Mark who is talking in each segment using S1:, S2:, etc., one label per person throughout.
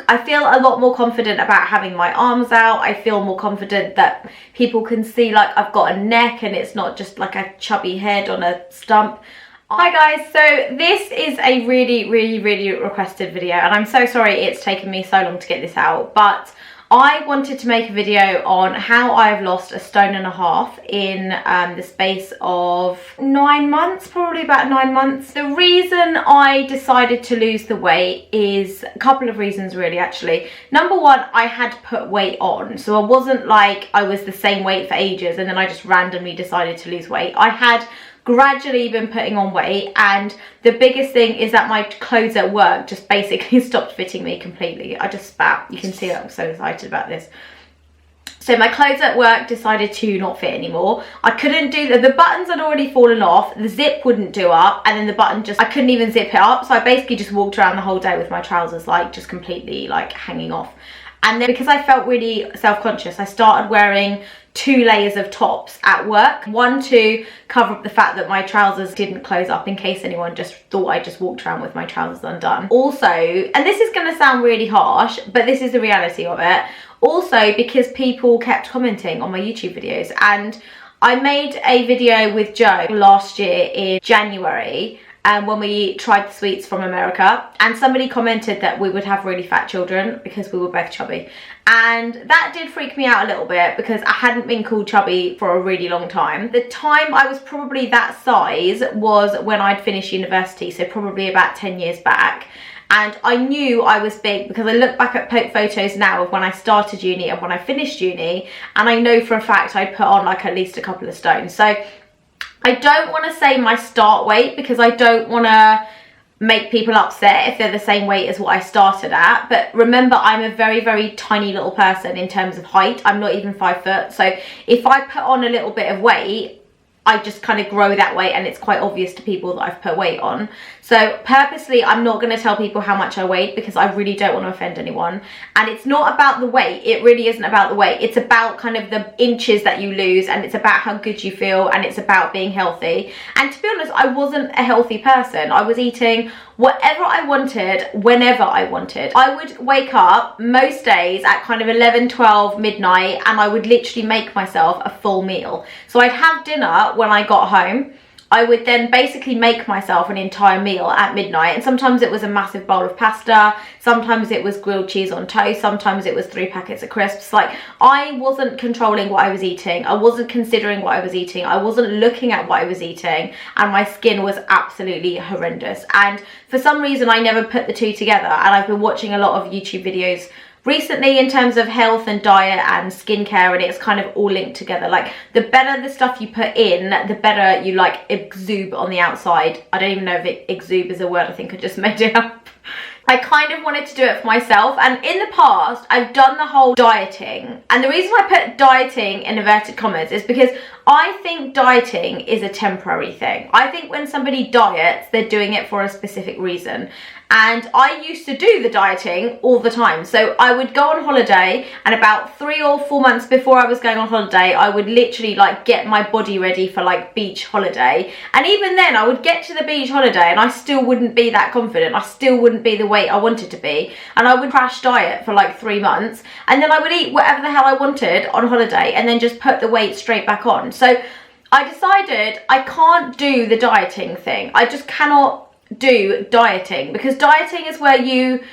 S1: I feel a lot more confident about having my arms out. I feel more confident that people can see like I've got a neck and it's not just like a chubby head on a stump. Hi guys, so this is a really requested video, and I'm so sorry it's taken me so long to get this out, but I wanted to make a video on how I've lost 1.5 stone in the space of 9 months, probably about 9 months. The reason I decided to lose the weight is a couple of reasons really, actually. Number one, I had put weight on, so I wasn't like I was the same weight for ages and then I just randomly decided to lose weight. I had gradually been putting on weight, and the biggest thing is that my clothes at work just basically stopped fitting me completely. I just spat. You can see I'm so excited about this. So my clothes at work decided to not fit anymore. I couldn't do the buttons had already fallen off, the zip wouldn't do up, and then the button just, I couldn't even zip it up, so I basically just walked around the whole day with my trousers like just completely like hanging off. And then because I felt really self-conscious, I started wearing 2 layers of tops at work. One to cover up the fact that my trousers didn't close up in case anyone just thought I just walked around with my trousers undone. Also, and this is going to sound really harsh, but this is the reality of it. Also, because people kept commenting on my YouTube videos, and I made a video with Joe last year in January, when we tried the sweets from America, and somebody commented that we would have really fat children because we were both chubby, and that did freak me out a little bit because I hadn't been called chubby for a really long time. The time I was probably that size was when I'd finished university, so probably about 10 years back, and I knew I was big because I look back at photos now of when I started uni and when I finished uni, and I know for a fact I'd put on like at least a couple of stones. So I don't want to say my start weight because I don't want to make people upset if they're the same weight as what I started at. But remember, I'm a very tiny little person in terms of height. I'm not even 5 foot. So if I put on a little bit of weight, I just kind of grow that weight, and it's quite obvious to people that I've put weight on. So purposely, I'm not going to tell people how much I weighed because I really don't want to offend anyone. And it's not about the weight. It really isn't about the weight. It's about kind of the inches that you lose, and it's about how good you feel, and it's about being healthy. And to be honest, I wasn't a healthy person. I was eating whatever I wanted, whenever I wanted. I would wake up most days at kind of 11, 12, midnight, and I would literally make myself a full meal. So I'd have dinner when I got home. I would then basically make myself an entire meal at midnight, and sometimes it was a massive bowl of pasta, sometimes it was grilled cheese on toast, sometimes it was 3 packets of crisps. Like, I wasn't controlling what I was eating, I wasn't considering what I was eating, I wasn't looking at what I was eating, and my skin was absolutely horrendous. And for some reason I never put the two together, and I've been watching a lot of YouTube videos recently in terms of health and diet and skincare, and it's kind of all linked together. Like, the better the stuff you put in, the better you like exude on the outside. I don't even know if exude is a word, I think I just made it up. I kind of wanted to do it for myself, and in the past I've done the whole dieting, and the reason I put dieting in inverted commas is because I think dieting is a temporary thing. I think when somebody diets, they're doing it for a specific reason. And I used to do the dieting all the time. So I would go on holiday, and about 3 or 4 months before I was going on holiday, I would literally like get my body ready for like beach holiday. And even then I would get to the beach holiday and I still wouldn't be that confident. I still wouldn't be the weight I wanted to be. And I would crash diet for like 3 months, and then I would eat whatever the hell I wanted on holiday and then just put the weight straight back on. So I decided I can't do the dieting thing. I just cannot do dieting, because dieting is where you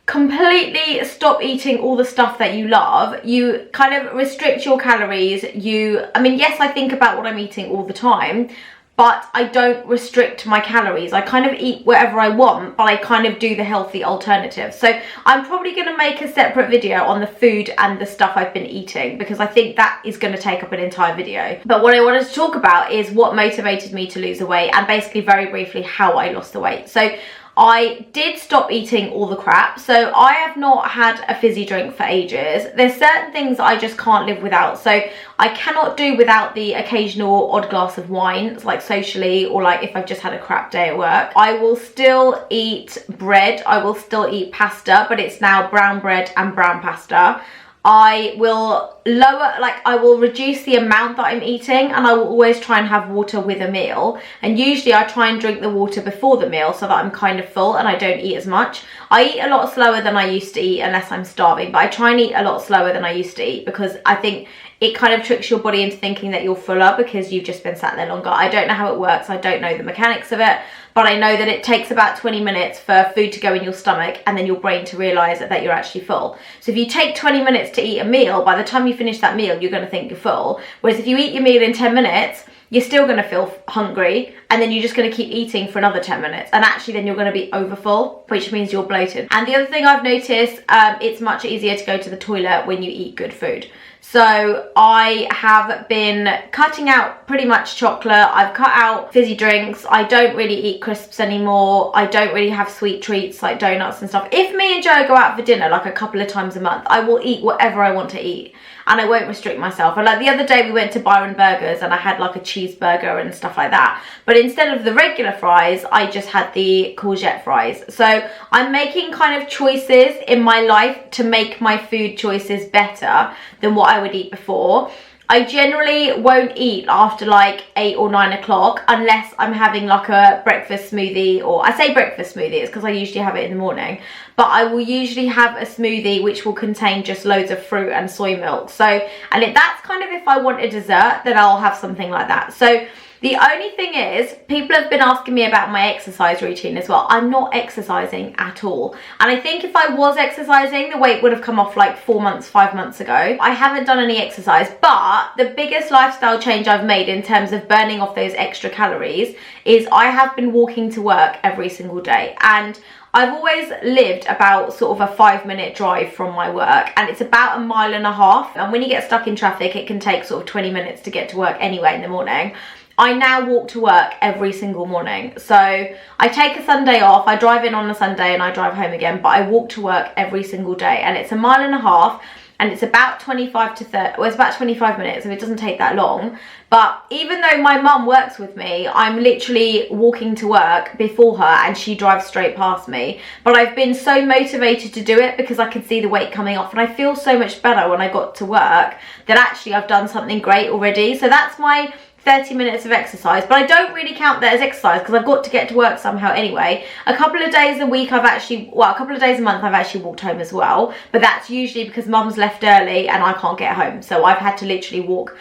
S1: completely stop eating all the stuff that you love. You kind of restrict your calories. I mean, yes, I think about what I'm eating all the time, but I don't restrict my calories. I kind of eat whatever I want, but I kind of do the healthy alternative. So I'm probably going to make a separate video on the food and the stuff I've been eating, because I think that is going to take up an entire video. But what I wanted to talk about is what motivated me to lose the weight, and basically very briefly how I lost the weight. So I did stop eating all the crap. So I have not had a fizzy drink for ages. There's certain things I just can't live without. So I cannot do without the occasional odd glass of wine, like socially, or like if I've just had a crap day at work. I will still eat bread. I will still eat pasta, but it's now brown bread and brown pasta. I will I will reduce the amount that I'm eating, and I will always try and have water with a meal. And usually I try and drink the water before the meal so that I'm kind of full and I don't eat as much. I eat a lot slower than I used to eat unless I'm starving, but I try and eat a lot slower than I used to eat because I think it kind of tricks your body into thinking that you're fuller because you've just been sat there longer. I don't know how it works. I don't know the mechanics of it, but I know that it takes about 20 minutes for food to go in your stomach and then your brain to realise that you're actually full. So if you take 20 minutes to eat a meal, by the time you finish that meal, you're going to think you're full. Whereas if you eat your meal in 10 minutes, you're still going to feel hungry, and then you're just going to keep eating for another 10 minutes, and actually then you're going to be overfull, which means you're bloated. And the other thing I've noticed, it's much easier to go to the toilet when you eat good food. So I have been cutting out pretty much chocolate. I've cut out fizzy drinks. I don't really eat crisps anymore. I don't really have sweet treats like donuts and stuff. If me and Joe go out for dinner like a couple of times a month, I will eat whatever I want to eat, and I won't restrict myself. And like the other day we went to Byron Burgers and I had like a cheeseburger and stuff like that, but instead of the regular fries, I just had the courgette fries. So I'm making kind of choices in my life to make my food choices better than what I would eat before. I generally won't eat after like 8 or 9 o'clock unless I'm having like a breakfast smoothie, or I say breakfast smoothie, it's because I usually have it in the morning, but I will usually have a smoothie which will contain just loads of fruit and soy milk. So, and that's kind of if I want a dessert, then I'll have something like that. So the only thing is, people have been asking me about my exercise routine as well. I'm not exercising at all. And I think if I was exercising, the weight would have come off like 4 months, 5 months ago. I haven't done any exercise, but the biggest lifestyle change I've made in terms of burning off those extra calories is I have been walking to work every single day. And I've always lived about sort of a 5-minute drive from my work, and it's about 1.5 miles. And when you get stuck in traffic, it can take sort of 20 minutes to get to work anyway in the morning. I now walk to work every single morning. So I take a Sunday off, I drive in on a Sunday and I drive home again, but I walk to work every single day, and it's 1.5 miles, and it's about 25 to 30, well, it's about 25 minutes, so it doesn't take that long. But even though my mum works with me, I'm literally walking to work before her and she drives straight past me. But I've been so motivated to do it because I can see the weight coming off, and I feel so much better when I got to work that actually I've done something great already. So that's my 30 minutes of exercise, but I don't really count that as exercise because I've got to get to work somehow anyway. A couple of days a week I've actually, well, a couple of days a month I've actually walked home as well, but that's usually because mum's left early and I can't get home, so I've had to literally walk.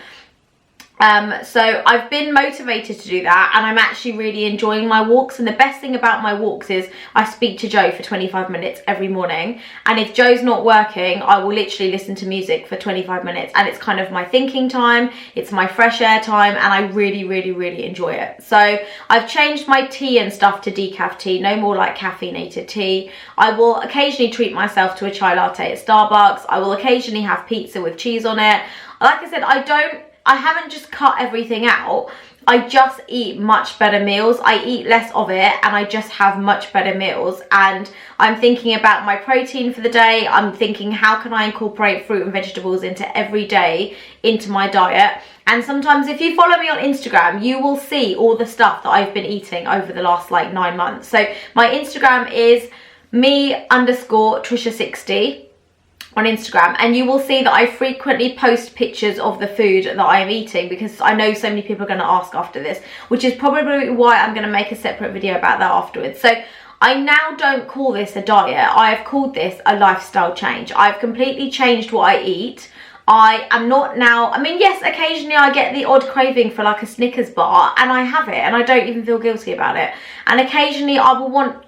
S1: So I've been motivated to do that, and I'm actually really enjoying my walks. And the best thing about my walks is I speak to Joe for 25 minutes every morning, and if Joe's not working, I will literally listen to music for 25 minutes, and it's kind of my thinking time, it's my fresh air time, and I really enjoy it. So I've changed my tea and stuff to decaf tea, no more like caffeinated tea. I will occasionally treat myself to a chai latte at Starbucks. I will occasionally have pizza with cheese on it. Like I said, I haven't just cut everything out. I just eat much better meals. I eat less of it and I just have much better meals. And I'm thinking about my protein for the day. I'm thinking, how can I incorporate fruit and vegetables into every day into my diet? And sometimes if you follow me on Instagram, you will see all the stuff that I've been eating over the last like 9 months. So my Instagram is me_Trisha60 on Instagram, and you will see that I frequently post pictures of the food that I am eating because I know so many people are going to ask after this, which is probably why I'm going to make a separate video about that afterwards. So I now don't call this a diet. I have called this a lifestyle change. I've completely changed what I eat. I am not now, I mean, yes, occasionally I get the odd craving for like a Snickers bar, and I have it and I don't even feel guilty about it. And occasionally I will want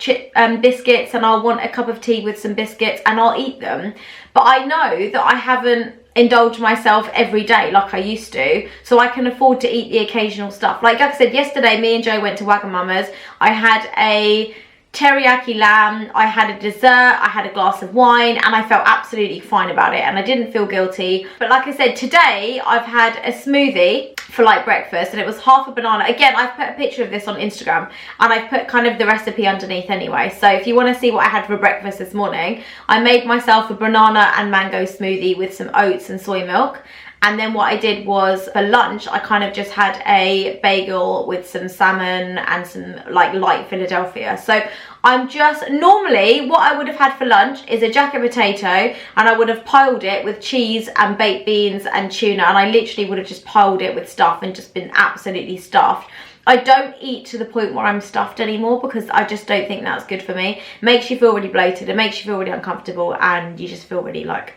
S1: biscuits, and I'll want a cup of tea with some biscuits, and I'll eat them. But I know that I haven't indulged myself every day like I used to, so I can afford to eat the occasional stuff. Like I said, yesterday me and Joe went to Wagamama's. I had a teriyaki lamb, I had a dessert, I had a glass of wine, and I felt absolutely fine about it, and I didn't feel guilty. But like I said, today I've had a smoothie for like breakfast, and it was half a banana. Again, I've put a picture of this on Instagram, and I've put kind of the recipe underneath anyway, so if you want to see what I had for breakfast this morning, I made myself a banana and mango smoothie with some oats and soy milk. And then what I did was for lunch, I kind of just had a bagel with some salmon and some like light Philadelphia. So I'm just, normally what I would have had for lunch is a jacket potato, and I would have piled it with cheese and baked beans and tuna, and I literally would have just piled it with stuff and just been absolutely stuffed. I don't eat to the point where I'm stuffed anymore because I just don't think that's good for me. It makes you feel really bloated, it makes you feel really uncomfortable, and you just feel really like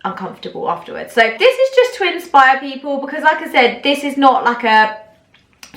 S1: uncomfortable afterwards. So this is just to inspire people, because like I said, this is not like a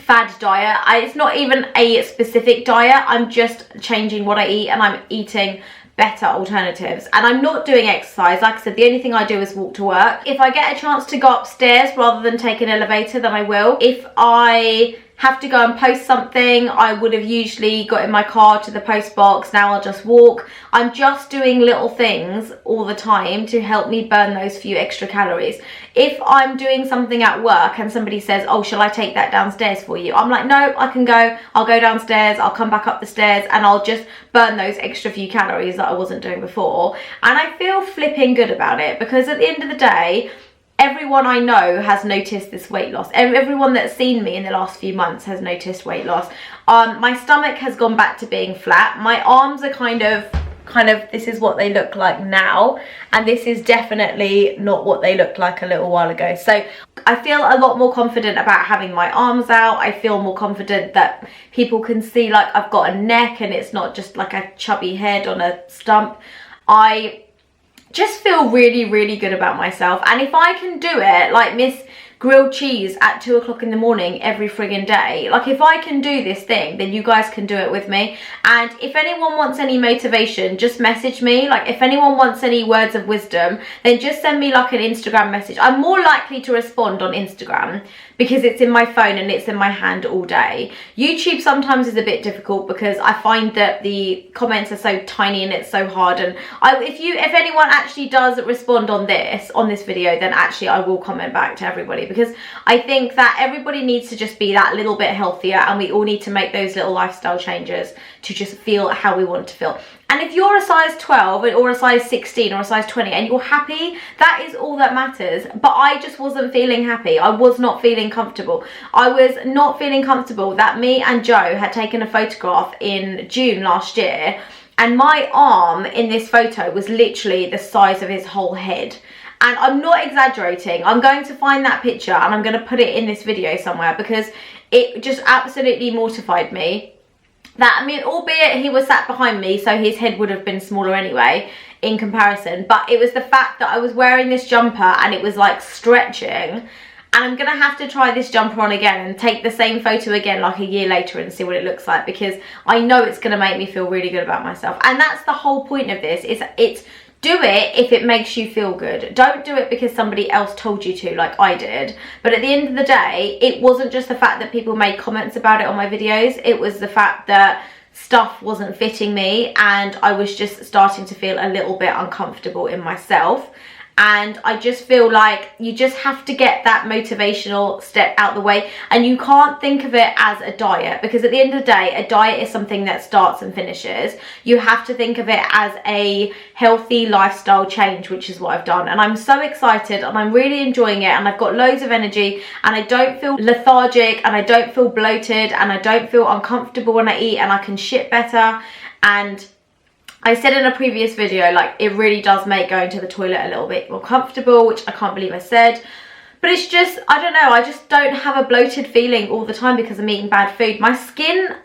S1: fad diet. It's not even a specific diet. I'm just changing what I eat, and I'm eating better alternatives, and I'm not doing exercise. Like I said, the only thing I do is walk to work. If I get a chance to go upstairs rather than take an elevator, then I will. If I have to go and post something, I would have usually got in my car to the post box. Now I'll just walk. I'm just doing little things all the time to help me burn those few extra calories. If I'm doing something at work and somebody says, oh, shall I take that downstairs for you? I'm like, no, I can go. I'll go downstairs, I'll come back up the stairs, and I'll just burn those extra few calories that I wasn't doing before. And I feel flipping good about it, because at the end of the day, everyone I know has noticed this weight loss. Everyone that's seen me in the last few months has noticed weight loss. My stomach has gone back to being flat. My arms are kind of, this is what they look like now. And this is definitely not what they looked like a little while ago. So I feel a lot more confident about having my arms out. I feel more confident that people can see like I've got a neck and it's not just like a chubby head on a stump. I just feel really, really good about myself. And if I can do it like Miss Grilled Cheese at 2 o'clock in the morning every friggin' day, like if I can do this thing, then you guys can do it with me. And if anyone wants any motivation, just message me. Like if anyone wants any words of wisdom, then just send me like an Instagram message. I'm more likely to respond on Instagram because it's in my phone and it's in my hand all day. YouTube sometimes is a bit difficult because I find that the comments are so tiny and it's so hard. And if anyone actually does respond on this video, then actually I will comment back to everybody, because I think that everybody needs to just be that little bit healthier, and we all need to make those little lifestyle changes to just feel how we want to feel. And if you're a size 12 or a size 16 or a size 20 and you're happy, that is all that matters. But I just wasn't feeling happy. I was not feeling comfortable. I was not feeling comfortable that me and Joe had taken a photograph in June last year, and my arm in this photo was literally the size of his whole head. And I'm not exaggerating. I'm going to find that picture and I'm going to put it in this video somewhere, because it just absolutely mortified me. That, I mean, albeit he was sat behind me, so his head would have been smaller anyway in comparison, but it was the fact that I was wearing this jumper and it was like stretching, and I'm gonna have to try this jumper on again and take the same photo again like a year later and see what it looks like, because I know it's gonna make me feel really good about myself. And that's the whole point of this, is it's do it if it makes you feel good. Don't do it because somebody else told you to, like I did. But at the end of the day, it wasn't just the fact that people made comments about it on my videos. It was the fact that stuff wasn't fitting me and I was just starting to feel a little bit uncomfortable in myself. And I just feel like you just have to get that motivational step out the way, and you can't think of it as a diet, because at the end of the day, a diet is something that starts and finishes. You have to think of it as a healthy lifestyle change, which is what I've done. And I'm so excited and I'm really enjoying it, and I've got loads of energy and I don't feel lethargic and I don't feel bloated and I don't feel uncomfortable when I eat, and I can shit better. And I said in a previous video, like, it really does make going to the toilet a little bit more comfortable, which I can't believe I said. But it's just, I don't know, I just don't have a bloated feeling all the time because I'm eating bad food. My skin,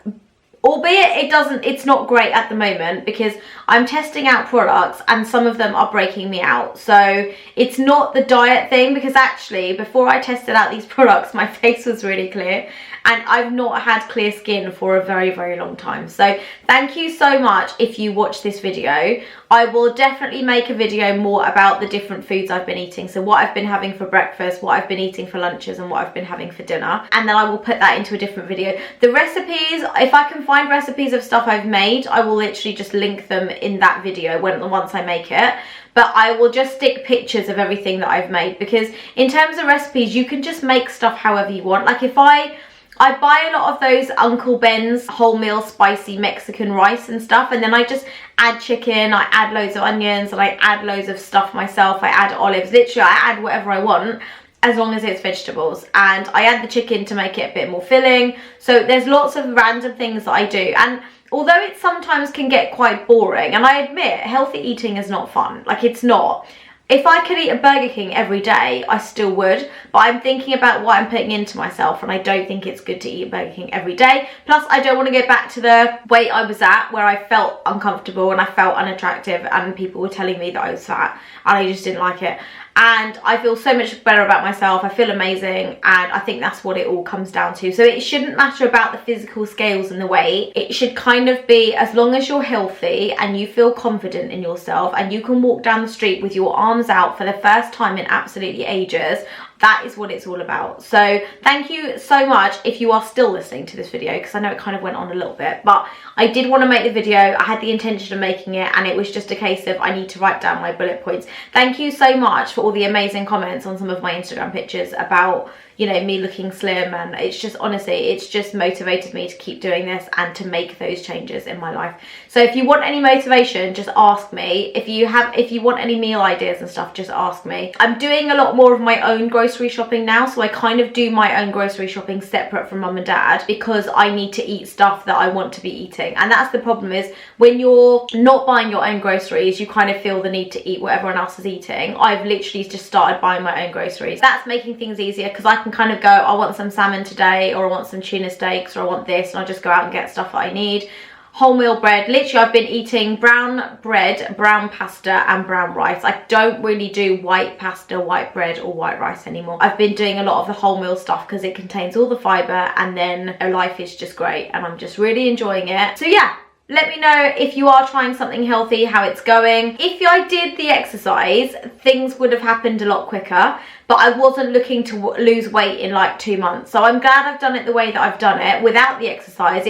S1: albeit it's not great at the moment because I'm testing out products and some of them are breaking me out. So it's not the diet thing, because actually before I tested out these products, my face was really clear. And I've not had clear skin for a very, very long time. So thank you so much if you watch this video. I will definitely make a video more about the different foods I've been eating. So what I've been having for breakfast, what I've been eating for lunches, and what I've been having for dinner. And then I will put that into a different video. The recipes, if I can find recipes of stuff I've made, I will literally just link them in that video once I make it. But I will just stick pictures of everything that I've made, because in terms of recipes, you can just make stuff however you want. Like if I buy a lot of those Uncle Ben's wholemeal spicy Mexican rice and stuff, and then I just add chicken, I add loads of onions, and I add loads of stuff myself, I add olives, literally I add whatever I want. as long as it's vegetables, and I add the chicken to make it a bit more filling. So there's lots of random things that I do, and although it sometimes can get quite boring, and I admit healthy eating is not fun, like it's not. If I could eat a Burger King every day, I still would, but I'm thinking about what I'm putting into myself, and I don't think it's good to eat Burger King every day. Plus, I don't want to go back to the weight I was at where I felt uncomfortable and I felt unattractive and people were telling me that I was fat, and I just didn't like it. And I feel so much better about myself. I feel amazing, and I think that's what it all comes down to. So it shouldn't matter about the physical scales and the weight. It should kind of be, as long as you're healthy and you feel confident in yourself and you can walk down the street with your arms out for the first time in absolutely ages, that is what it's all about. So thank you so much if you are still listening to this video, because I know it kind of went on a little bit, but I did want to make the video. I had the intention of making it, and it was just a case of I need to write down my bullet points. Thank you so much for all the amazing comments on some of my Instagram pictures about, you know, me looking slim, and it's just, honestly, it's just motivated me to keep doing this and to make those changes in my life. So if you want any motivation, just ask me. If you want any meal ideas and stuff, just ask me. I'm doing a lot more of my own grocery shopping now, so I kind of do my own grocery shopping separate from mum and dad, because I need to eat stuff that I want to be eating. And that's the problem, is when you're not buying your own groceries, you kind of feel the need to eat what everyone else is eating. I've literally just started buying my own groceries. That's making things easier, because I can kind of go, I want some salmon today, or I want some tuna steaks, or I want this, and I'll just go out and get stuff that I need. Wholemeal bread. Literally, I've been eating brown bread, brown pasta, and brown rice. I don't really do white pasta, white bread, or white rice anymore. I've been doing a lot of the wholemeal stuff because it contains all the fibre, and then life is just great, and I'm just really enjoying it. So yeah, let me know if you are trying something healthy, how it's going. If I did the exercise, things would have happened a lot quicker, but I wasn't looking to lose weight in like 2 months. So I'm glad I've done it the way that I've done it without the exercise.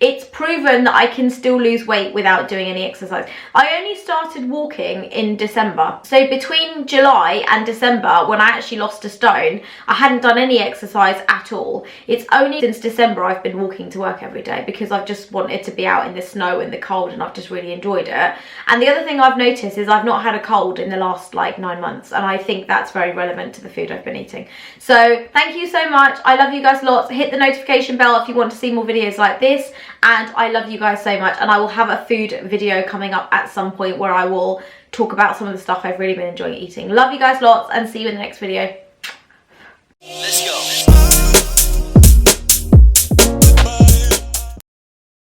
S1: It's proven that I can still lose weight without doing any exercise. I only started walking in December. So between July and December, when I actually lost a stone, I hadn't done any exercise at all. It's only since December I've been walking to work every day, because I've just wanted to be out in the snow and the cold, and I've just really enjoyed it. And the other thing I've noticed is I've not had a cold in the last like 9 months, and I think that's very relevant to the food I've been eating. So thank you so much. I love you guys lots. Hit the notification bell if you want to see more videos like this, and I love you guys so much. And I will have a food video coming up at some point where I will talk about some of the stuff I've really been enjoying eating. Love you guys lots, and see you in the next video.